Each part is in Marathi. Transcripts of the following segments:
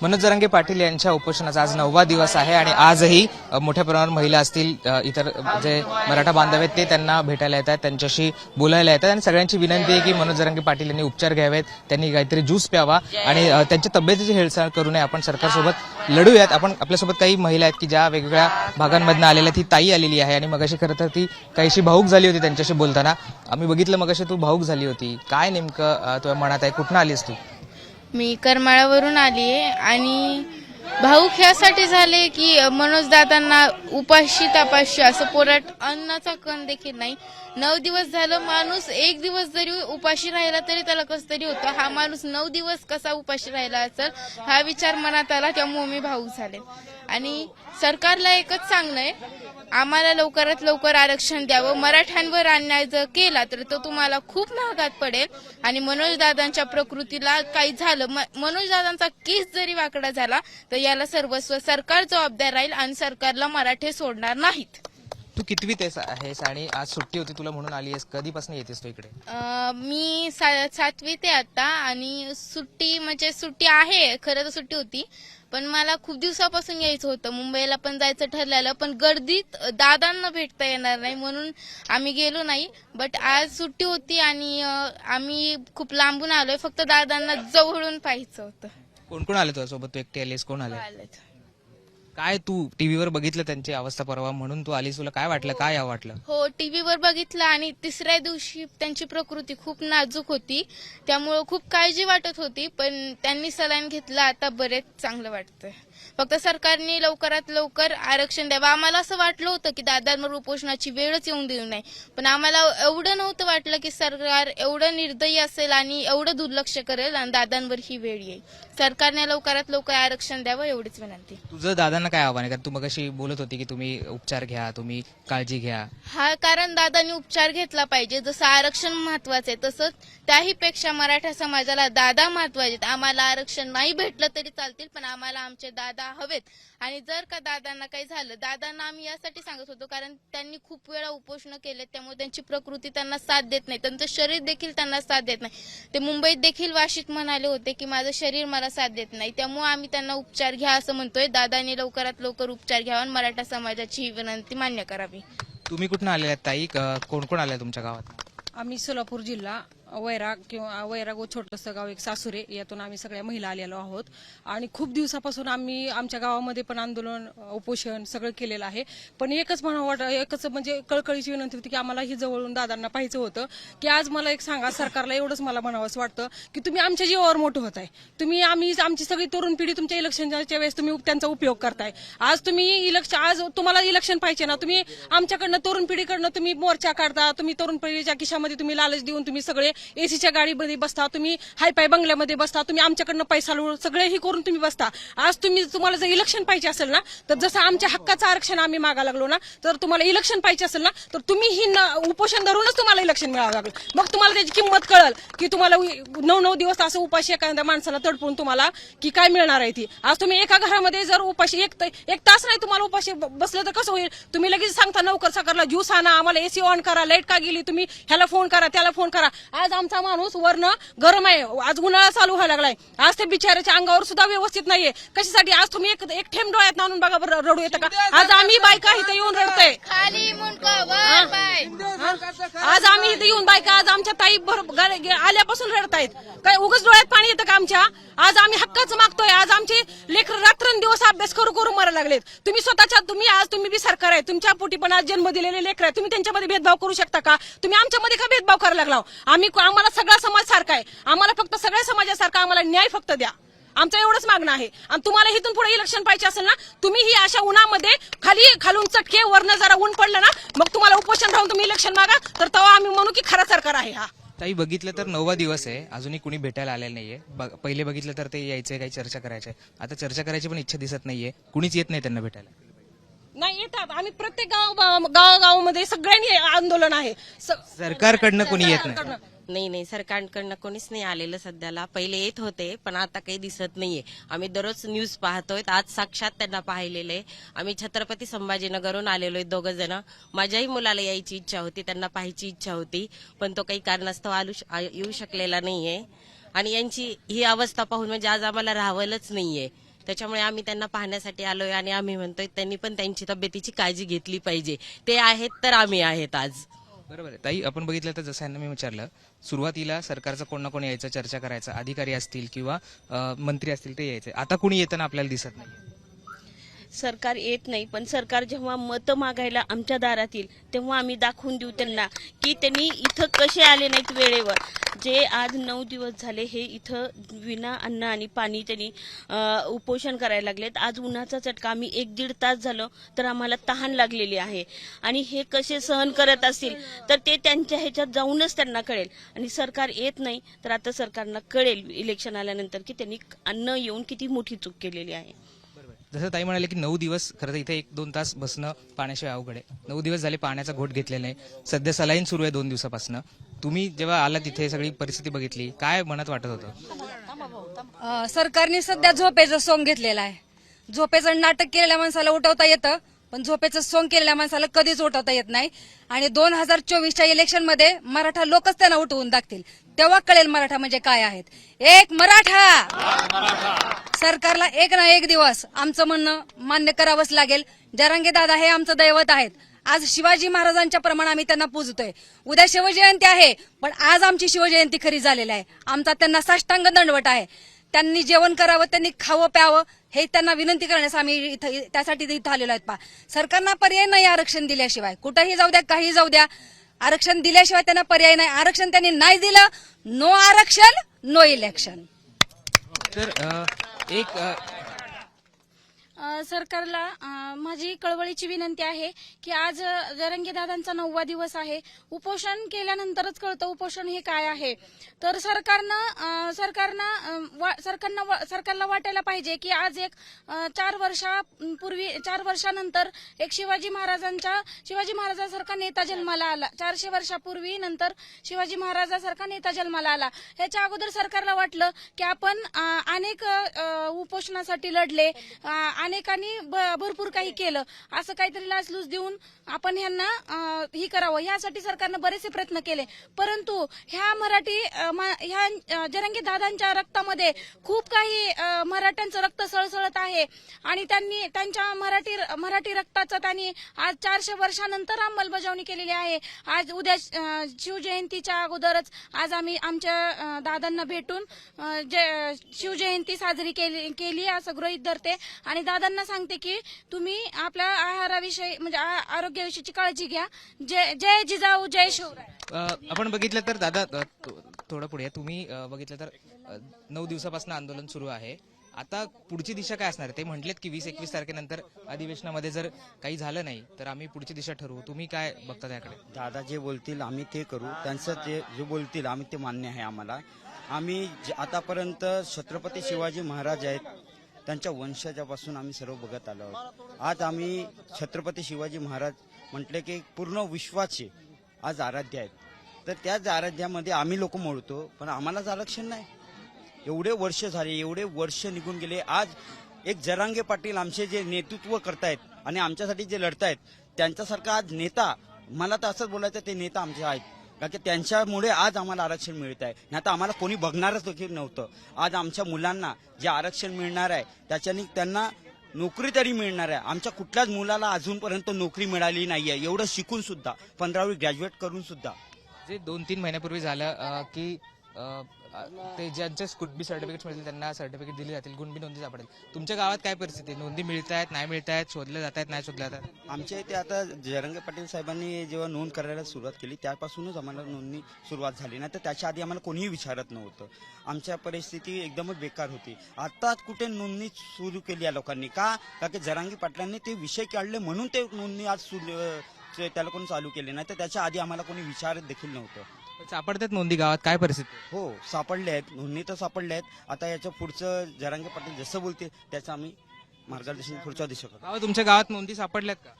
मनोज जरांगे पाटील यांच्या उपोषणाचा आज 9वा दिवस आहे आणि आजही मोठ्या प्रमाणावर महिला असतील, इतर जे मराठा बांधव आहेत ते त्यांना भेटायला येतात, त्यांच्याशी बोलायला येतात आणि सगळ्यांची विनंती आहे की मनोज जरांगे पाटील यांनी उपचार घ्यावेत, त्यांनी काहीतरी ज्यूस प्यावा आणि त्यांच्या तब्येतीची हेळसाळ करू नये. आपण सरकारसोबत लढूयात. आपण आपल्यासोबत काही महिला आहेत की ज्या वेगवेगळ्या भागांमधून आलेल्या. ती ताई आलेली आहे आणि मगाशी खरं तर ती काहीशी भाऊक झाली होती त्यांच्याशी बोलताना. आम्ही बघितलं मगाशी तू भाऊक झाली होती. काय नेमकं तुझ्या मनात आहे? कुठून आलीस तू? मी करमाळावरून आली आहे आणि भाऊक ह्यासाठी झाले की मनोज दादांना उपाशी तापाशी असं पोरात अन्नाचा कण देखील नाही. 9 दिवस झालं, माणूस एक दिवस जरी उपाशी राहिला तरी त्याला कसं तरी होतं. हा माणूस 9 दिवस कसा उपाशी राहिला असेल हा विचार मनात आला, त्यामुळे मी भाऊक झाले. आणि सरकारला एकच सांगणं आहे, आम्हाला लवकरात लवकर आरक्षण द्यावं. मराठ्यांवर अन्याय जर केला तर तो तुम्हाला खूप महागात पडेल. आणि मनोज दादांच्या प्रकृतीला काही झालं, मनोज दादांचा केस जरी वाकडा झाला तर याला सर्वस्व सरकार जबाबदार राहील आणि सरकारला मराठे सोडणार नाहीत. तू कितवीत आहेस आणि आज सुट्टी होती तुला म्हणून आली आहेस? कधीपासून येतेस तू इकडे? मी 7वीत आहे आता आणि सुट्टी आहे, खरं तर सुट्टी होती पण मला खूप दिवसापासून यायचं होतं. मुंबईला पण जायचं ठरलेलं पण गर्दीत दादांना भेटता येणार नाही म्हणून आम्ही गेलो नाही. बट आज सुट्टी होती आणि आम्ही खूप लांबून आलोय, फक्त दादांना जवळून पाहायचं होतं. कोण कोण आले तुझ्यासोबत? तू एकटी आलीस? कोण आले? काय तू टीव्हीवर बघितलं त्यांची अवस्था परवा म्हणून तू आलीस? तुला काय वाटलं? काय वाटलं? हो, टीव्हीवर बघितलं आणि तिसऱ्या दिवशी त्यांची प्रकृती खूप नाजूक होती, त्यामुळे खूप काळजी वाटत होती. पण त्यांनी सलाईन घेतलं, आता बरेच चांगलं वाटतंय. फक्त सरकारने लवकरात लवकर आरक्षण द्यावं. आम्हाला असं वाटलं होतं की दादांवर उपोषणाची वेळच येऊन देऊ नये, पण आम्हाला एवढं नव्हतं वाटलं की सरकार एवढं निर्दयी असेल आणि एवढं दुर्लक्ष करेल आणि दादांवर ही वेळ येईल. सरकारने लवकरात लवकर आरक्षण द्यावं एवढीच विनंती. तुझं दादांना काय आव्हान आहे? कारण तू मगाशी बोलत होती की तुम्ही उपचार घ्या, तुम्ही काळजी घ्या. हा, कारण दादांनी उपचार घेतला पाहिजे. जसं आरक्षण महत्वाचं आहे तसंच त्याहीपेक्षा मराठा समाजाला दादा महत्वाचे. आम्हाला आरक्षण नाही भेटलं तरी चालतील पण आम्हाला आमचे दादा हवेत. आणि जर का दादांना काही झालं, दादांना आम्ही यासाठी सांगत होतो कारण त्यांनी खूप वेळा उपोषण केले, त्यामुळे त्यांची प्रकृती त्यांना साथ देत नाही, त्यांचं शरीर देखील त्यांना साथ देत नाही. ते मुंबईत देखील वाशीत म्हणाले होते की माझं शरीर मला साथ देत नाही, त्यामुळे आम्ही त्यांना उपचार घ्या असं म्हणतोय. दादांनी लवकरात लवकर उपचार घ्यावा आणि मराठा समाजाची ही विनंती मान्य करावी. तुम्ही कुठून आलेल्या ताई? कोण कोण आल्या तुमच्या गावात? आम्ही सोलापूर जिल्हा वैराग किंवा वैराग छोटंसं गाव एक सासुरे, यातून आम्ही सगळ्या महिला आलेलो आहोत. आणि खूप दिवसापासून आम्ही आमच्या गावामध्ये पण आंदोलन उपोषण सगळं केलेलं आहे. पण एकच म्हणजे कळकळीची विनंती होती की आम्हाला ही जवळून दादांना पाहायचं होतं. की आज मला एक सांगा, सरकारला एवढंच मला म्हणावंसं वाटतं की तुम्ही आमच्या जीवावर मोठं होत आहे. आमची सगळी तरुण पिढी तुमच्या इलेक्शनच्या वेळेस तुम्ही त्यांचा उपयोग करताय. आज तुम्हाला इलेक्शन पाहिजे ना, तुम्ही आमच्याकडनं तरुण पिढीकडनं तुम्ही मोर्चा काढता, तुम्ही तरुण पिढीच्या खिशामध्ये तुम्ही लालच देऊन तुम्ही सगळे एसीच्या गाडीमध्ये बसता, तुम्ही हायपाय बंगल्यामध्ये बसता, तुम्ही आमच्याकडनं पैसा लुटून सगळेही करून तुम्ही बसता. आज तुम्हाला जर इलेक्शन पाहिजे असेल ना, तर जसं आमच्या हक्काचं आरक्षण आम्ही मागा लागलो ना, तर तुम्हाला इलेक्शन पाहिजे असेल ना, तर तुम्ही ही उपोषण धरूनच तुम्हाला इलेक्शन मिळावं लागेल. मग तुम्हाला त्याची किंमत कळेल की तुम्हाला 9 दिवस असं उपाशी एखाद्या माणसाला तडपून तुम्हाला की काय मिळणार आहे ती. आज तुम्ही एका घरामध्ये जर उपाशी एक तास नाही तुम्हाला उपाशी बसलं तर कसं होईल? तुम्ही लगेच सांगता नोकर साकारला ज्यूस आणा, आम्हाला एसी ऑन करा, लाईट का गेली, तुम्ही ह्याला फोन करा, त्याला फोन करा. आज आमचा माणूस वरनं गरम आहे, आज उन्हाळा चालू व्हायला लागलाय, आज ते बिचाऱ्याच्या अंगावर सुद्धा व्यवस्थित नाहीये. कशासाठी? आज तुम्ही एक थेंब डोळ्यात आणून बघा बरं, रडू येतं का? आज आम्ही बायका इथं येऊन रडतोय. आज आम्ही इथं येऊन बायका, आज आमच्या ताई आल्यापासून रडतायत. काय उगाच डोळ्यात पाणी येतं का आमच्या? आज आम्ही हक्काचं मागतोय. आज आमचे लेकर रात्रंदिवस अभ्यास करू मरायला लागलेत. तुम्ही बी सरकार आहे, तुमच्या पोटी पण आज जन्म दिलेले लेकर आहे, तुम्ही त्यांच्यामध्ये भेदभाव करू शकता का? तुम्ही आमच्यामध्ये का भेदभाव करायला लागला? आम्हाला सगळा समाज सारखा आहे, आम्हाला फक्त सगळ्या समाजासारखा आम्हाला न्याय फक्त द्या. आमचं एवढंच मागणं आहे. आणि तुम्हाला इथून पुढे इलेक्शन पाहिजे असेल ना, तुम्ही ही अशा उन्हामध्ये खालून चटके वरनं जरा ऊन पडलं ना, मग तुम्हाला उपोषण राहून तुम्ही इलेक्शन मागा, तर तेव्हा आम्ही म्हणू की खरं सरकार आहे. हा ताई, बघितलं तर 9वा दिवस आहे, अजूनही कुणी भेटायला आलेलं नाहीये. पहिले बघितलं तर ते यायचे, काही चर्चा करायचे. आता चर्चा करायची पण इच्छा दिसत नाहीये, कुणीच येत नाही त्यांना भेटायला. नाही येतात. आम्ही प्रत्येक गावामध्ये सगळ्यांनी आंदोलन आहे. सरकारकडनं कुणी येत नाही. नाही, सरकारकडनं कोणीच नाही आलेलं सध्याला. पहिले येत होते पण आता काही दिसत नाहीये. आम्ही दररोज न्यूज पाहतोय, आज साक्षात त्यांना पाहिलेलं आहे. आम्ही छत्रपती संभाजीनगरहून आलेलो आहे 2 जण. माझ्याही मुलाला यायची इच्छा होती, त्यांना पाहायची इच्छा होती, पण तो काही कारणास्तव येऊ शकलेला नाहीये. आणि यांची ही अवस्था पाहून म्हणजे आज आम्हाला राहावलंच नाहीये. त्याच्यामुळे आम्ही त्यांना पाहण्यासाठी आलोय आणि आम्ही म्हणतोय त्यांनी पण त्यांची तब्येतीची काळजी घेतली पाहिजे. ते आहेत तर आम्ही आहेत आज. बरोबर आहे ताई, आपण बघितलं तर जसं यांना मी विचारलं, सुरुवातीला सरकारचं कोण ना कोण यायचं, चर्चा करायचं, अधिकारी असतील किंवा मंत्री असतील ते यायचे. आता कुणी येताना आपल्याला दिसत नाही. सरकार येत नाही, पण सरकार जेव्हा मतं मागायला आमच्या दारात येईल तेव्हा आम्ही दाखवून देऊ त्यांना की त्यांनी इथं कसे आले नाहीत वेळेवर. जे आज 9 दिवस झाले हे इथं विना अन्न आणि पाणी त्यांनी उपोषण करायला लागलेत. आज उन्हाचा चटका आम्ही 1-1.5 तास झालं तर आम्हाला तहान लागलेली आहे आणि हे कसे सहन करत असतील तर ते त्यांच्या ह्याच्यात जाऊनच त्यांना कळेल. आणि सरकार येत नाही तर आता सरकारला कळेल इलेक्शन आल्यानंतर की त्यांनी अन्न येऊन किती मोठी चूक केलेली आहे. जसं ताई म्हणाले की 9 दिवस, खरं तर इथे 1-2 तास बसणं पाण्याशिवाय अवघड आहे. 9 दिवस झाले पाण्याचा घोट घेतलेला नाही. सध्या सलाईन सुरू आहे 2 दिवसापासून. तुम्ही जेव्हा आला तिथे सगळी परिस्थिती बघितली, काय मनात वाटत होतं? सरकारने सध्या झोपेचं सोंग घेतलेलं आहे. झोपेचं नाटक केलेल्या माणसाला उठवता येतं, पण झोपेचं सोंग केलेल्या माणसाला कधीच उठवता येत नाही. आणि 2024च्या इलेक्शनमध्ये मराठा लोकच त्यांना उठवून दाखतील. तेव्हा कळेल मराठा म्हणजे काय आहेत. एक मराठा. सरकारला एक ना एक दिवस आमचं म्हणणं मान्य करावंच लागेल. जरांगे दादा हे आमचं दैवत आहेत. आज शिवाजी महाराजांच्या प्रमाणे आम्ही त्यांना पूजतोय. उद्या शिवजयंती आहे, पण आज आमची शिवजयंती खरी झालेली आहे. आमचा त्यांना साष्टांग दंडवट आहे. त्यांनी जेवण करावं, त्यांनी खावं प्यावं हे त्यांना विनंती करण्यास आम्ही इथं त्यासाठी इथं आलेलो आहेत. पहा, सरकारना पर्याय नाही आरक्षण दिल्याशिवाय. कुठंही जाऊ द्या, काही जाऊ द्या, आरक्षण दिल्याशिवाय त्यांना पर्याय नाही. आरक्षण त्यांनी नाही दिलं, नो आरक्षण नो इलेक्शन. तर एक सरकारला माझी कळवळीची विनंती आहे की आज जरांगे दादांचा 9वा दिवस आहे. उपोषण केल्यानंतरच कळतं उपोषण हे काय आहे. तर सरकारला वाटायला पाहिजे की आज एक 4 वर्षानंतर एक शिवाजी महाराजांसारखा नेता जन्माला आला. 400 वर्षापूर्वी नंतर शिवाजी महाराजांसारखा नेता जन्माला आला. ह्याच्या अगोदर सरकारला वाटलं की आपण अनेक उपोषणासाठी लढले, अनेकांनी भरपूर काही केलं, असं काहीतरी लाचलूच देऊन आपण ह्यांना ही करावं ह्यासाठी सरकारनं बरेचसे प्रयत्न केले. परंतु ह्या जरांगे दादांच्या रक्तामध्ये खूप काही मराठ्यांचं रक्त सळसळत आहे आणि त्यांनी त्यांच्या मराठी रक्ताचं त्यांनी आज 400 वर्षानंतर अंमलबजावणी केलेली आहे. आज उद्या शिवजयंतीच्या अगोदरच आज आम्ही आमच्या दादांना भेटून शिवजयंती साजरी केली असं गृहीत धरते आणि दादांना सांगते की तुम्ही आपल्या आहाराविषयी म्हणजे आरोग्याविषयीची काळजी घ्या. जय जिजाऊ जय शिवराय. आपण बघितलं तर दादा थोडं पुढे तुम्ही बघितलं तर 9 दिवसापासून आंदोलन सुरू आहे. आता पुढची दिशा काय असणार? ते म्हटलेत की 20-21 तारखेनंतर अधिवेशनामध्ये जर काही झालं नाही तर आम्ही पुढची दिशा ठरवू. तुम्ही काय बघता त्याकडे? दादा जे बोलतील आम्ही ते करू. त्यांचं ते जे बोलतील आम्ही ते मान्य आहे आम्हाला. आम्ही आतापर्यंत छत्रपती शिवाजी महाराज आहेत त्यांच्या वंशजापासून आम्ही सर्व बघत आलो आहोत. आज आम्ही छत्रपती शिवाजी महाराज म्हटले की पूर्ण विश्वाचे आज आराध्य आहेत. तर त्याच आराध्यामध्ये आम्ही लोक मोडतो, पण आम्हालाच आरक्षण नाही. एवढे वर्ष झाले, एवढे वर्ष निघून गेले. आज एक जरांगे पाटील आमचे जे नेतृत्व करतायत आणि आमच्यासाठी जे लढतायत त्यांच्यासारखा आज नेता, मला तर असंच बोलायचं ते नेता आमचे आहेत. कारण की त्यांच्यामुळे आज आम्हाला आरक्षण मिळत आहे. नाही तर आम्हाला कोणी बघणारच देखील नव्हतं. आज आमच्या मुलांना जे आरक्षण मिळणार आहे त्याच्याने त्यांना नोकरी तरी मिळणार आहे. आमच्या कुठल्याच मुलाला अजूनपर्यंत नोकरी मिळाली नाहीये, एवढं शिकून सुद्धा, 15वी ग्रॅज्युएट करून सुद्धा. जे 2-3 महिन्यापूर्वी झालं की ते ज्यांचे कुटबी सर्टिफिकेट मिळतील त्यांना सर्टिफिकेट दिली जातील, गुणबी नोंदी सापडेल. तुमच्या गावात काय परिस्थिती आहे? नोंदी मिळत आहेत, नाही मिळत आहेत, शोधल्या जात आहेत, नाही शोधल्या जातात? आमच्या इथे आता जरांगे पाटील साहेबांनी जेव्हा नोंद करायला सुरुवात केली त्यापासूनच आम्हाला नोंदणी सुरुवात झाली. नाही तर त्याच्या आधी आम्हाला कोणीही विचारत नव्हतं. आमच्या परिस्थिती एकदमच बेकार होती. आता कुठे नोंदणी सुरू केली या लोकांनी का? की जरांगे पाटलांनी ते विषय काढले म्हणून ते नोंदणी आज त्याला कोणी चालू केली. नाही तर त्याच्या आधी आम्हाला कोणी विचारत देखील नव्हतं. सापडतात नोंदी गावात? काय परिस्थिती? हो, सापडले आहेत, नोंदणी तर सापडल्या आहेत. आता याच्या पुढचं जरांगे पाटील जसं बोलतील त्याचं आम्ही मार्गदर्शन पुढच्या दिशा करू. तुमच्या गावात नोंदी सापडल्यात का?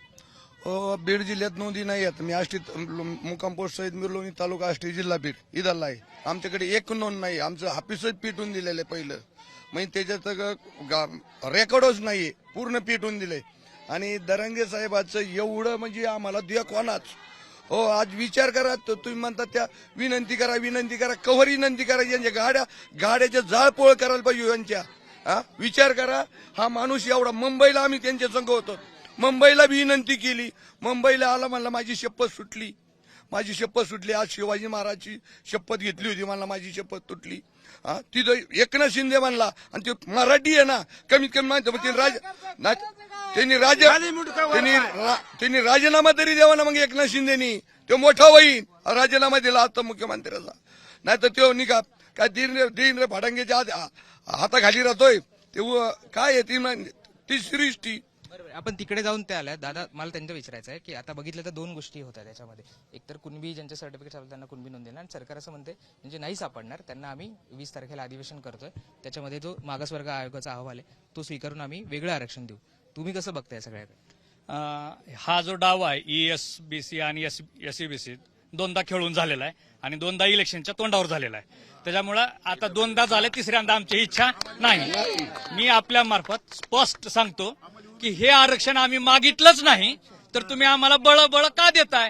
हो, बीड जिल्ह्यात नोंदी नाही आहेत. मी आष्टी मुक्काम पोस्ट सहित मिरलोणी तालुका आष्टी जिल्हा बीड इथला आहे. आमच्याकडे एक नोंद नाही. आमचं ऑफिसच पिटून दिलेलं आहे पहिलं, म्हणजे त्याच्यात रेकॉर्डच नाहीये, पूर्ण पिटून दिले. आणि दरंगे साहेबाचं एवढं म्हणजे आम्हाला द्या कोणाच हो आज विचार करा. तुम्ही म्हणतात त्या विनंती करा कव्हर विनंती करा. यांच्या गाड्याच्या जाळपोळ करायला पाहिजे यांच्या. विचार करा. हा माणूस एवढा मुंबईला आम्ही त्यांच्या संघ होतो. मुंबईला बी विनंती केली. मुंबईला आला म्हणला माझी शपथ सुटली. आज शिवाजी महाराजची शपथ घेतली होती. मला माझी शपथ तुटली. तिथं एकनाथ शिंदे म्हणला आणि ते मराठी आहे ना कमीत कमी माहिती त्यांनी राजीनामा तरी द्यावा ना. मग एकनाथ शिंदेनी तो मोठा होईल. राजीनामा दिला आता मुख्यमंत्र्याचा. नाही तर तो निघा काय देवेंद्र फडणवीसच्या हाताखाली राहतोय. ते काय आहे ती सृष्टी. बरोबर. आपण तिकडे जाऊन ते आल्या. दादा मला त्यांचं विचारायचं आहे की आता बघितलं तर दोन गोष्टी होत्या त्याच्यामध्ये. एक तर कुणबी ज्यांचे सर्टिफिकेट सापडले त्यांना कुणबी नोंद देणार आणि सरकार असं म्हणते म्हणजे नाही सापडणार त्यांना आम्ही 20 तारखेला अधिवेशन करतोय. त्याच्यामध्ये जो मागासवर्ग आयोगाचा अहवाल आहे तो स्वीकारून आम्ही वेगळं आरक्षण देऊ. तुम्ही कसं बघताय सगळ्याकडे? हा जो डाव आहे ESBC आणि SEBC दोनदा खेळून झालेला आहे आणि दोनदा इलेक्शनच्या तोंडावर झालेला आहे. त्याच्यामुळं आता दोनदा झाले, तिसऱ्यांदा आमची इच्छा नाही. मी आपल्या मार्फत स्पष्ट सांगतो की हे आरक्षण आम्ही मागितलंच नाही तर तुम्ही आम्हाला बळबळ का देताय?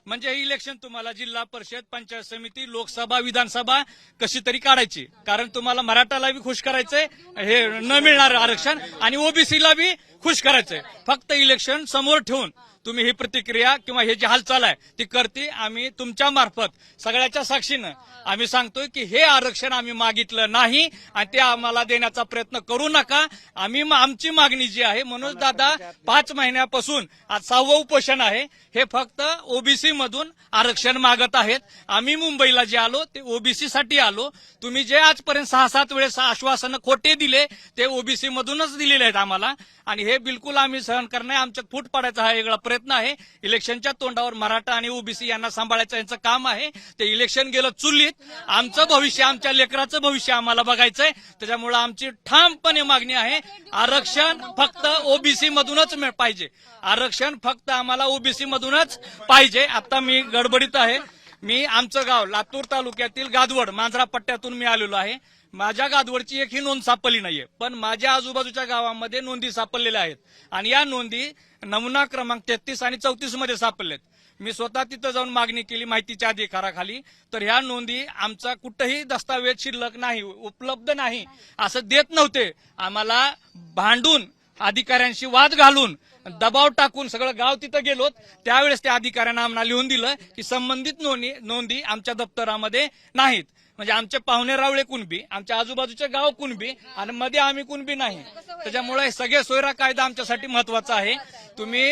म्हणजे हे इलेक्शन तुम्हाला जिल्हा परिषद, पंचायत समिती, लोकसभा, विधानसभा कशी तरी काढायची. कारण तुम्हाला मराठाला बी खुश करायचंय हे न मिळणार आरक्षण आणि ओबीसीला बी खुश करायचंय. फक्त इलेक्शन समोर ठेवून तुम्ही ही प्रतिक्रिया किंवा हे जी हालचाल आहे ती करते. आम्ही तुमच्या मार्फत सगळ्याच्या साक्षीनं आम्ही सांगतोय की हे आरक्षण आम्ही मागितलं नाही आणि ते आम्हाला देण्याचा प्रयत्न करू नका. आमची मागणी जी आहे मनोज दादा 5 महिन्यापासून आज 6वं उपोषण आहे. हे फक्त ओबीसी मधून आरक्षण मागत आहेत. आम्ही मुंबईला जे आलो ते ओबीसी साठी आलो. तुम्ही जे आजपर्यंत 6-7 वेळेस आश्वासनं खोटे दिले ते ओबीसी मधूनच दिलेले आहेत आम्हाला आणि हे बिलकुल आम्ही सहन करणे. आमच्या फूट पाडायचा हा वेगळा प्रयत्न आहे. इलेक्शनच्या तोंडावर मराठा आणि ओबीसी यांना सांभाळायचं यांचं काम आहे. ते इलेक्शन गेलं चुलीत. आमचं भविष्य, आमच्या लेकराचं भविष्य आम्हाला बघायचंय. त्याच्यामुळे आमची ठामपणे मागणी आहे आरक्षण फक्त ओबीसी मधूनच पाहिजे. आरक्षण फक्त आम्हाला ओबीसी मधूनच पाहिजे. आता मी गडबडीत आहे. मी आमचं गाव लातूर तालुक्यातील गादवड मांजरा पट्ट्यातून मी आलेलो आहे. माझ्या गादवडची एकही नोंद सापडली नाहीये, पण माझ्या आजूबाजूच्या गावामध्ये नोंदी सापडलेल्या आहेत आणि या नोंदी नमुना क्रमांक 33 आणि 34 मध्ये सापडलेत. मी स्वतः तिथं जाऊन मागणी केली माहितीच्या अधिकाराखाली. तर ह्या नोंदी आमचा कुठेही दस्तावेज शिल्लक नाही, उपलब्ध नाही असं देत नव्हते. आम्हाला भांडून अधिकाऱ्यांशी वाद घालून दबाव टाकून सगळं गाव तिथं गेलो. त्यावेळेस त्या अधिकाऱ्यांना आम्हाला लिहून दिलं की संबंधित नोंदी आमच्या दप्तरामध्ये नाहीत. म्हणजे आमचे पाहुणे रावळे कुणबी, आमच्या आजूबाजूचे गाव कुणबी आणि मध्ये आम्ही कुणबी नाही. त्याच्यामुळे सगळे सोयरा कायदा आमच्यासाठी महत्वाचा आहे. तुम्ही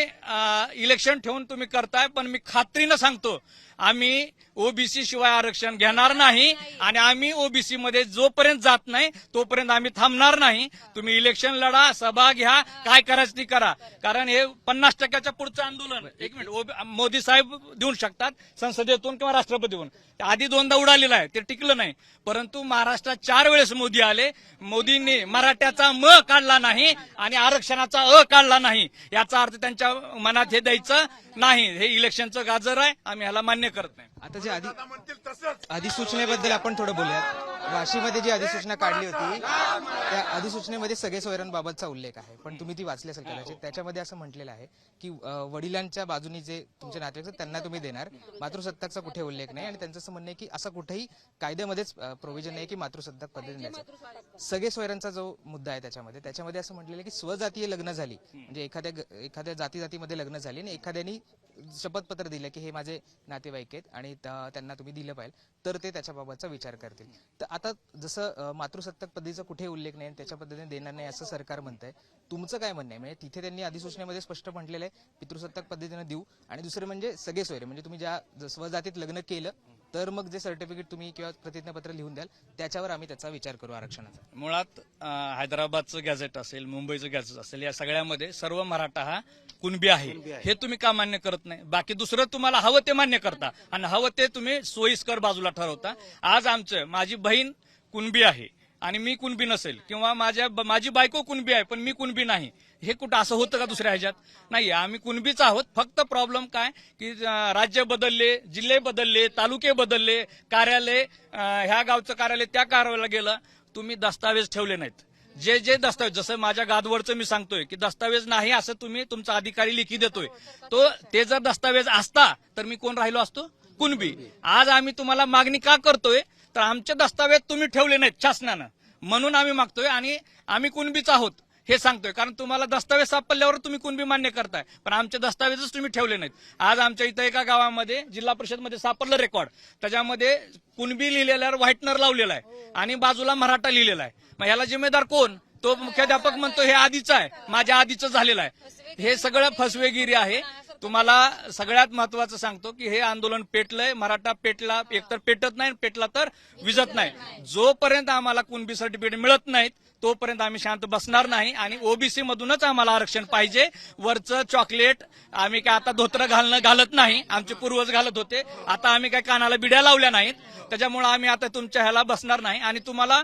इलेक्शन ठेवून तुम्ही करताय, पण मी खात्रीनं सांगतो आम्ही ओबीसी शिवाय आरक्षण घेणार नाही आणि आम्ही ओबीसी मध्ये जोपर्यंत जात नाही तोपर्यंत आम्ही थांबणार नाही. तुम्ही इलेक्शन लढा, सभा घ्या, काय करायचं ती करा. कारण हे 50% पुढचं आंदोलन 1 मिनिट मोदी साहेब देऊ शकतात संसदेतून किंवा राष्ट्रपतीहून. आधी 2दा उडालेलं आहे, ते टिकलं नाही. परंतु महाराष्ट्रात 4 वेळेस मोदी आले. मोदींनी मराठ्याचा म काढला नाही आणि आरक्षणाचा अ काढला नाही. याचा अर्थ त्यांच्या मनात हे द्यायचं नाही. हे इलेक्शनचं गाजर आहे, आम्ही ह्याला मान्य करत नाही. आता जे अधिसूचनेबद्दल आपण थोडं बोलूयात. वाशीमध्ये जी अधिसूचना काढली होती त्या अधिसूचनेमध्ये सगळे सोयऱ्यांबाबतचा उल्लेख आहे, पण तुम्ही ती वाचली असेल कदाचित. त्याच्यामध्ये असं म्हटलेलं आहे की वडिलांच्या बाजूनी जे तुमचे नातेवाईक आहेत त्यांना तुम्ही देणार, मातृसत्ताकचा कुठे उल्लेख नाही. आणि त्यांचं असं म्हणणं आहे की असं कुठेही कायद्यामध्येच प्रोव्हिजन नाही की मातृसत्ताक पद्धतीने द्यायचं. सगळे सोयऱ्यांचा जो मुद्दा आहे त्याच्यामध्ये असं म्हटलेलं आहे की स्वजातीय लग्न झाली म्हणजे एखाद्या जातीमध्ये लग्न झाली आणि एखाद्यानी शपथपत्र दिलं की हे माझे नातेवाईक आहेत आणि त्यांना तुम्ही दिलं पाहिजे तर ते त्याच्याबाबतचा विचार करतील. तर आता जसं मातृसत्ताक पद्धतीचा कुठे उल्लेख नाही त्याच्या पद्धतीने देणार नाही असं सरकार म्हणतंय. तुमचं काय म्हणणं आहे? म्हणजे तिथे त्यांनी अधिसूचनेमध्ये स्पष्ट म्हटलेलं आहे पितृसत्ताक पद्धतीने देऊ आणि दुसरे म्हणजे सगळे सोयरे म्हणजे तुम्ही ज्या स्वजातीत लग्न केलं तर मग जे सर्टिफिकेट तुम्ही किंवा प्रतिज्ञापत्र लिहून द्याल त्याच्यावर आम्ही त्याचा विचार करू आरक्षणाचा. मुळात हैदराबादचं गॅझेट असेल, मुंबईचं गॅझेट असेल, या सगळ्यामध्ये सर्व मराठा हा कुणबी आहे. हे तुम्ही का मान्य करत नाही? बाकी दुसरं तुम्हाला हवं ते मान्य करता आणि हवं ते तुम्ही सोयीस्कर बाजूला ठरवता. आज माझी बहीण कुणबी आहे आणि मी कुणबी नसेल किंवा माझी बायको कुणबी आहे पण मी कुणबी नाही, हे कुठं असं होतं का दुसऱ्या ह्याच्यात? नाही, आम्ही कुणबीच आहोत. फक्त प्रॉब्लेम काय की राज्य बदलले, जिल्हे बदलले, तालुके बदलले, कार्यालय ह्या गावचं कार्यालय त्या कार्यालयाला गेलं, तुम्ही दस्तावेज ठेवले नाहीत. जे जे दस्तावेज, जसं माझ्या गादवडचं मी सांगतोय की दस्तावेज नाही असं तुम्ही तुमचा अधिकारी लेखी देतोय, ते जर दस्तावेज असता तर मी कोण राहिलो असतो? कुणबी. आज आम्ही तुम्हाला मागणी का करतोय तर आमचे दस्तावेज तुम्ही ठेवले नाहीत शासनानं, म्हणून आम्ही मागतोय आणि आम्ही कुणबीच आहोत हे सांगतोय. कारण तुम्हाला दस्तावेज सापडल्यावर तुम्ही कुणबी मान्य करताय, पण आमचे दस्तावेजच तुम्ही ठेवले नाहीत. आज आमच्या इथं एका गावामध्ये जिल्हा परिषदमध्ये सापडलं रेकॉर्ड, त्याच्यामध्ये कुणबी लिहिलेल्यावर व्हाईटनर लावलेला आहे आणि बाजूला मराठा लिहिलेला आहे. मग ह्याला जिम्मेदार कोण? तो मुख्याध्यापक म्हणतो हे आधीचं आहे, माझ्या आधीचं झालेलं आहे. हे सगळं फसवेगिरी आहे. तुम्हाला सगळ्यात महत्वाचं सांगतो की हे आंदोलन पेटलंय, मराठा पेटला, एकतर पेटत नाही, पेटला तर विजत नाही. जोपर्यंत आम्हाला कुणबी सर्टिफिकेट मिळत नाहीत तोपर्यंत आम्ही शांत बसणार नाही आणि ओबीसी मधूनच आम्हाला आरक्षण पाहिजे. वरचं चॉकलेट आम्ही काय आता धोत्र घालत नाही, आमचे पूर्वज घालत होते, आता आम्ही काय कानाला बिड्या लावल्या नाहीत, त्याच्यामुळे आम्ही आता तुमच्या ह्याला बसणार नाही. आणि तुम्हाला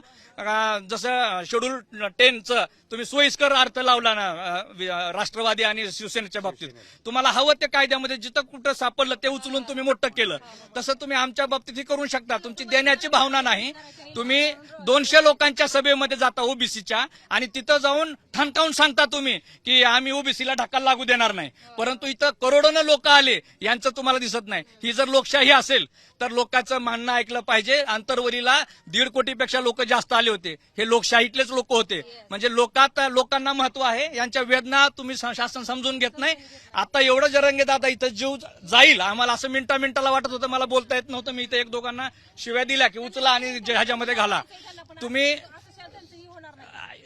जसं शेड्यूल 10चं तुम्ही सोयीस्कर अर्थ लावला ना राष्ट्रवादी आणि शिवसेनेच्या बाबतीत, तुम्हाला हवं ते कायद्यामध्ये जिथं कुठं सापडलं ते उचलून तुम्ही मोठं केलं, तसं तुम्ही आमच्या बाबतीतही करू शकता. तुमची देण्याची भावना नाही. तुम्ही 200 लोकांच्या सभेमध्ये जाता ओबीसीच्या आणि तिथं जाऊन ठणकावून सांगता तुम्ही की आम्ही ओबीसीला ढकल लागू देणार नाही, परंतु इथं करोडोनं लोक आले यांचं तुम्हाला दिसत नाही. ही जर लोकशाही असेल तर लोकांचं म्हणणं ऐकलं पाहिजे. आंतरवलीला 1.5 कोटीपेक्षा लोक जास्त आले होते, हे लोकशाहीतलेच लोक होते. म्हणजे लोकांना महत्व आहे, यांच्या वेदना तुम्ही शासन समजून घेत नाही. आता एवढं जरंगे दादा इथं जीव जाईल, आम्हाला असं मिनिटाला वाटत होतं, मला बोलता येत नव्हतं. मी इथं 1-2 शिव्या दिल्या की उचला आणि ह्याच्यामध्ये घाला. तुम्ही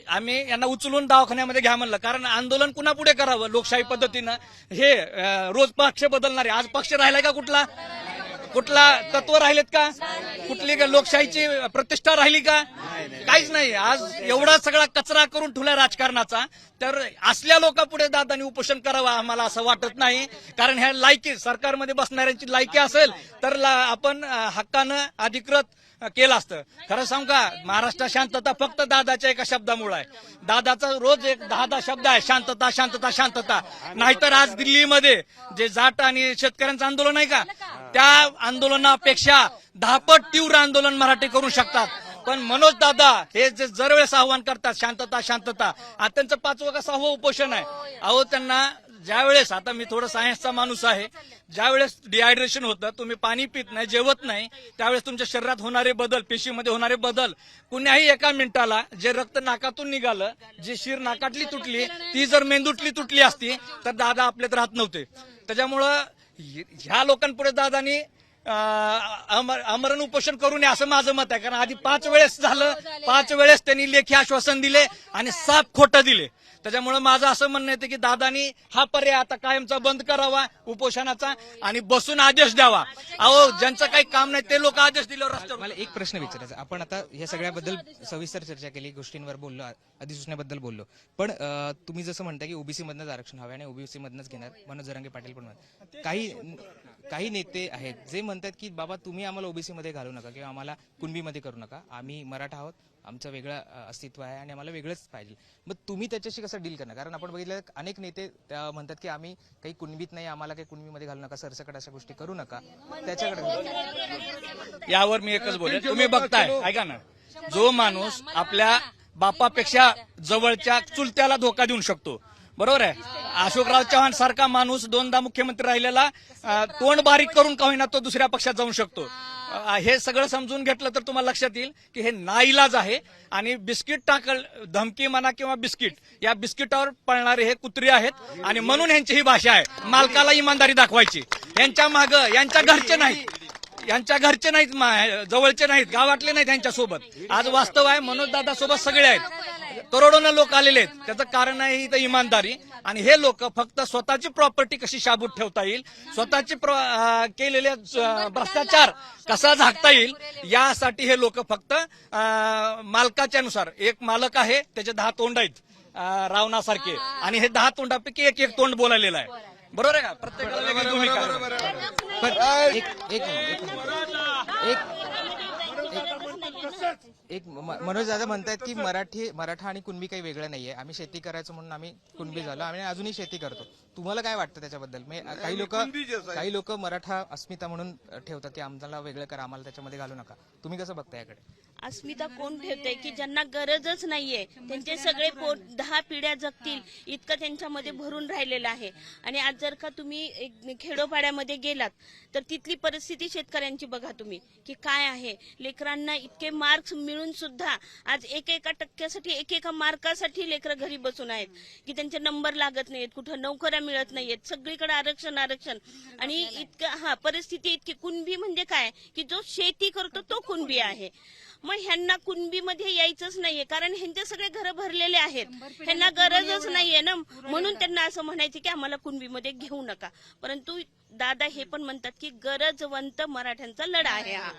आम्ही यांना उचलून दवाखान्यामध्ये घ्या म्हणलं, कारण आंदोलन पुन्हा पुढे करावं लोकशाही पद्धतीनं. हे रोज पक्ष बदलणारे, आज पक्ष राहिलाय का? कुठला तत्व राहिलेत का? कुठली लोकशाहीची प्रतिष्ठा राहिली का? काहीच नाही. आज एवढा सगळा कचरा करून ठेवला राजकारणाचा, तर असल्या लोकांपुढे दादांनी उपोषण करावं आम्हाला असं वाटत नाही. कारण ह्या लायकी सरकारमध्ये बसणाऱ्यांची लायकी असेल तर आपण हक्कानं अधिकृत केलं असतं. खरं सांगू का, महाराष्ट्रात शांतता फक्त दादाच्या एका शब्दामुळे आहे. दादाचा रोज 10 शब्द आहे, शांतता शांतता शांतता. नाहीतर आज दिल्लीमध्ये जे जाट आणि शेतकऱ्यांचं आंदोलन आहे का, त्या आंदोलनापेक्षा 10 पट तीव्र आंदोलन मराठी करू शकतात. पण मनोज दादा हे जे दरवेळेस आव्हान करतात शांतता शांतता, आता त्यांचं 5वं का 6वं उपोषण आहे. अहो, त्यांना ज्यावेळेस, आता मी थोडं सायन्सचा माणूस आहे, ज्यावेळेस डिहायड्रेशन होतं, तुम्ही पाणी पित नाही, जेवत नाही, त्यावेळेस तुमच्या शरीरात होणारे बदल, पेशीमध्ये होणारे बदल, कुण्याही एका मिनिटाला जे रक्त नाकातून निघालं, जी शिर नाकातली तुटली, ती जर मेंदूतली तुटली असती तर दादा आपल्यात राहत नव्हते. त्याच्यामुळं ह्या लोकांपुढे दादानी आमरण उपोषण करू नये असं माझं मत आहे. कारण आधी 5 वेळेस झालं, 5 वेळेस त्यांनी लेखी आश्वासन दिले आणि 7 खोटं दिले. त्याच्यामुळे माझं असं म्हणणं येतं की दादानी हा पर्याय आता कायमचा बंद करावा उपोषणाचा आणि बसून आदेश द्यावा. अहो, ज्यांचं काही काम नाही ते लोक आदेश दिल्यावर रस्त्यावर. मला एक प्रश्न विचारायचा. आपण आता या सगळ्याबद्दल सविस्तर चर्चा केली, गोष्टींवर बोललो, अधिसूचनेबद्दल बोललो, पण तुम्ही जसं म्हणता की ओबीसी मधनंच आरक्षण हवं आणि ओबीसी मधनंच घेणार, मनोज जरांगे पाटील पण म्हणतात. काही नेते आहेत जे म्हणतात की बाबा तुम्ही आम्हाला ओबीसी मध्ये घालू नका किंवा आम्हाला कुणबीमध्ये करू नका, आम्ही मराठा आहोत, आमचं वेगळं अस्तित्व आहे आणि आम्हाला वेगळंच पाहिजे. मग तुम्ही त्याच्याशी कसं डील करणार? कारण आपण बघितलं अनेक नेते म्हणतात की आम्ही काही कुणबीत नाही, आम्हाला काही कुणबीमध्ये घालू नका, सरसकट अशा गोष्टी करू नका. त्याच्याकडे यावर मी एकच बोलेन, तुम्ही बघताय, ऐका ना, जो माणूस आपल्या बापापेक्षा जवळच्या चुलत्याला धोका देऊ शकतो, बरोबर आहे, अशोकराव चव्हाण सारखा माणूस 2दा मुख्यमंत्री राहिलेला तोंड बारीक करून का होईना तो दुसऱ्या पक्षात जाऊ शकतो. हे सगळं समजून घेतलं तर तुम्हाला लक्षात येईल की हे नाईलाज आहे. आणि बिस्किट टाकल, धमकी म्हणा किंवा बिस्किट, या बिस्किटावर पळणारे हे कुत्री आहेत आणि म्हणून यांची ही भाषा आहे. मालकाला इमानदारी दाखवायची. यांच्या मागं यांच्या घरचे नाहीत, जवळचे नाहीत, गावातले नाहीत यांच्यासोबत. आज वास्तव आहे, मनोज दादा सोबत सगळे आहेत, करोडोनं लोक आलेले आहेत. त्याचं कारण आहे इथं इमानदारी. आणि हे लोक फक्त स्वतःची प्रॉपर्टी कशी शाबूत ठेवता येईल, स्वतःची केलेले भ्रष्टाचार कसा झाकता येईल, यासाठी हे लोक फक्त मालकाच्या नुसार, एक मालक आहे त्याचे 10 तोंड आहेत रावणासारखे, आणि हे 10 तोंडापैकी एक तोंड बोलायलेलं आहे. बरोबर आहे का? प्रत्येकाला वेगळी भूमिका. एक मनोज दादा म्हणतात की मराठा आणि कुणबी काही वेगळं नाहीये, आम्ही शेती करायचं म्हणून आम्ही कुणबी झालो, आम्ही अजूनही शेती करतो. तुम्हाला काय वाटतं त्याच्याबद्दल? काही लोक मराठा अस्मिता म्हणून ठेवतात की आम्हाला वेगळं करा, आम्हाला त्याच्यामध्ये घालू नका. तुम्ही कसं बघता याकडे? अस्मिता कोण ठेवतंय की ज्यांना गरजच नाहीये, त्यांचे सगळे पोट 10 पिढ्या जगतील इतकं त्यांच्यामध्ये भरून राहिलेलं आहे. आणि आज जर का तुम्ही खेडोपाड्यामध्ये गेलात तर तिथली परिस्थिती शेतकऱ्यांची बघा तुम्ही की काय आहे. लेकरांना इतके मार्क्स मिळून सुद्धा आज एका टक्क्यासाठी एका मार्कासाठी लेकरं घरी बसून आहेत की त्यांचे नंबर लागत नाहीत, कुठं नोकऱ्या मिळत नाहीयेत, सगळीकडे आरक्षण. आणि इतकं परिस्थिती इतकी. कुणबी म्हणजे काय की जो शेती करतो तो कुणबी आहे. मग ह्यांना कुणबीमध्ये यायचंच नाहीये, कारण ह्यांचे सगळे घर भरलेले आहेत, ह्यांना गरजच नाहीये ना. म्हणून त्यांना असं म्हणायचं की आम्हाला कुणबीमध्ये घेऊ नका. परंतु दादा हे पण म्हणतात की गरजवंत मराठ्यांचा लढा आहे हा.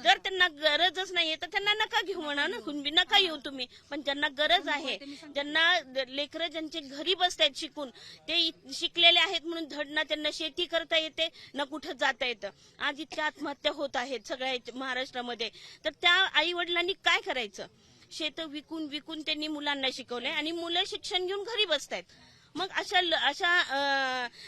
जर त्यांना गरजच नाहीये तर त्यांना नका घेऊ म्हणा ना, कुणबी नका येऊ तुम्ही. पण ज्यांना गरज आहे, ज्यांना लेकरं ज्यांचे घरी बसतायत शिकून, ते शिकलेले आहेत म्हणून धड ना त्यांना शेती करता येते ना कुठं जाता येतं. आज इतक्या आत्महत्या होत आहेत सगळ्या महाराष्ट्रामध्ये. तर त्या आई वडिलांनी काय करायचं? शेत विकून त्यांनी मुलांना शिकवलंय आणि मुलं शिक्षण घेऊन घरी बसतायत. मग अशा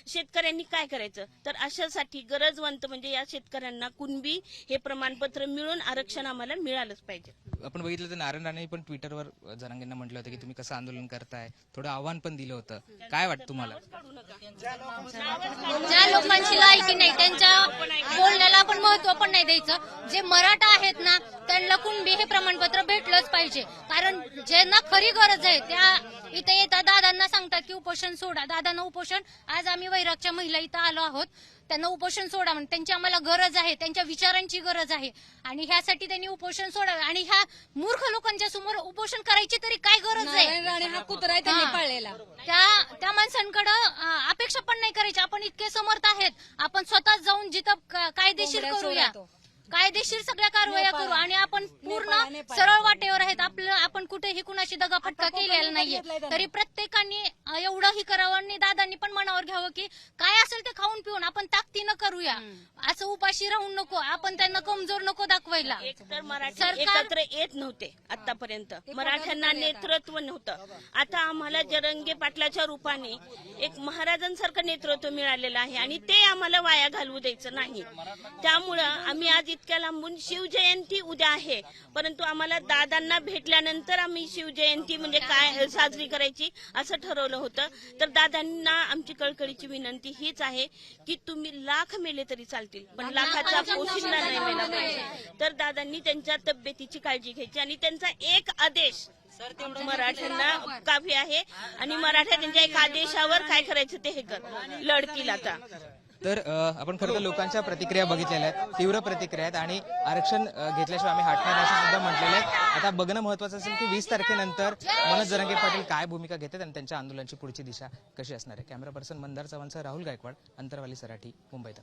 शेतकऱ्यांनी काय करायचं? तर अशासाठी गरजवंत म्हणजे या शेतकऱ्यांना कुणबी हे प्रमाणपत्र मिळून आरक्षण आम्हाला मिळालंच पाहिजे. आपण बघितलं तर नारायण राणेंनी पण ट्विटरवर जरांगेंना म्हटलं होतं की तुम्ही कसं आंदोलन करताय, थोडं आव्हान पण दिलं होतं. काय वाटतं तुम्हाला? ज्या लोकांची लायकी नाही त्यांच्या बोलण्याला आपण महत्व पण नाही द्यायचं. जे मराठा आहेत ना त्यांना कुणबी हे प्रमाणपत्र भेटलंच पाहिजे, कारण ज्यांना खरी गरज आहे त्या इथे येतात, दादांना सांगतात की उपोषण सोडा. दादांना उपोषण, आज आम्ही वैरागच्या महिला इथं आलो आहोत, त्यांना उपोषण सोडा म्हणून. त्यांची आम्हाला गरज आहे, त्यांच्या विचारांची गरज आहे आणि ह्यासाठी त्यांनी उपोषण सोडावे. आणि ह्या मूर्ख लोकांच्या समोर उपोषण करायची तरी काय गरज आहे? हा कुत्रा आहे त्यांनी पाळलेला. त्या माणसांकडे अपेक्षा पण नाही करायची. आपण इतके समर्थ आहेत, आपण स्वतः जाऊन जिथं कायदेशीर करूया, कायदेशीर सगळ्या कारवाया करू आणि आपण पूर्ण सरळ वाटेवर आहेत. आपण कुठेही कुणाशी दगाफटका केलेला नाहीये. तरी प्रत्येकाने एवढं ही करावं आणि दादांनी पण मनावर घ्यावं की काय असेल ते खाऊन पिऊन आपण ताकदीनं करूया, असं उपाशी राहून नको. आपण त्यांना कमजोर नको दाखवायला. एकतर मराठी एकत्र येत नव्हते आतापर्यंत, मराठ्यांना नेतृत्व नव्हतं. आता आम्हाला जरंगे पाटलाच्या रूपाने एक महाराजांसारखं नेतृत्व मिळालेलं आहे आणि ते आम्हाला वाया घालवू द्यायचं नाही. त्यामुळं आम्ही आज इतक्या लांबून, शिवजयंती उद्या आहे, परंतु आम्हाला दादांना भेटल्यानंतर आम्ही शिवजयंती म्हणजे काय साजरी करायची असं ठरवलं होतं. तर दादांना आमची कळकळीची विनंती हीच आहे की तुम्ही लाख मेले तरी चालतील, पण लाखाचा पोशिंदा नाही मेला पाहिजे. तर दादांनी त्यांच्या तब्येतीची काळजी घ्यायची आणि त्यांचा एक आदेश मराठ्यांना काफी आहे आणि मराठा त्यांच्या एक आदेशावर काय करायचं ते हे लढतील. आता तर आपण खरं तर लोकांच्या प्रतिक्रिया बघितलेल्या आहेत, तीव्र प्रतिक्रिया आहेत आणि आरक्षण घेतल्याशिवाय आम्ही हटणार नाही असं सुद्धा म्हटलेलं आहे. आता बघणं महत्वाचं असेल की 20 तारखेनंतर मनोज जरांगे पाटील काय भूमिका घेतात आणि त्यांच्या आंदोलनाची पुढची दिशा कशी असणार आहे. कॅमेरा पर्सन मंदार चव्हाणसह राहुल गायकवाड, अंतरवाली सराठी, मुंबईत.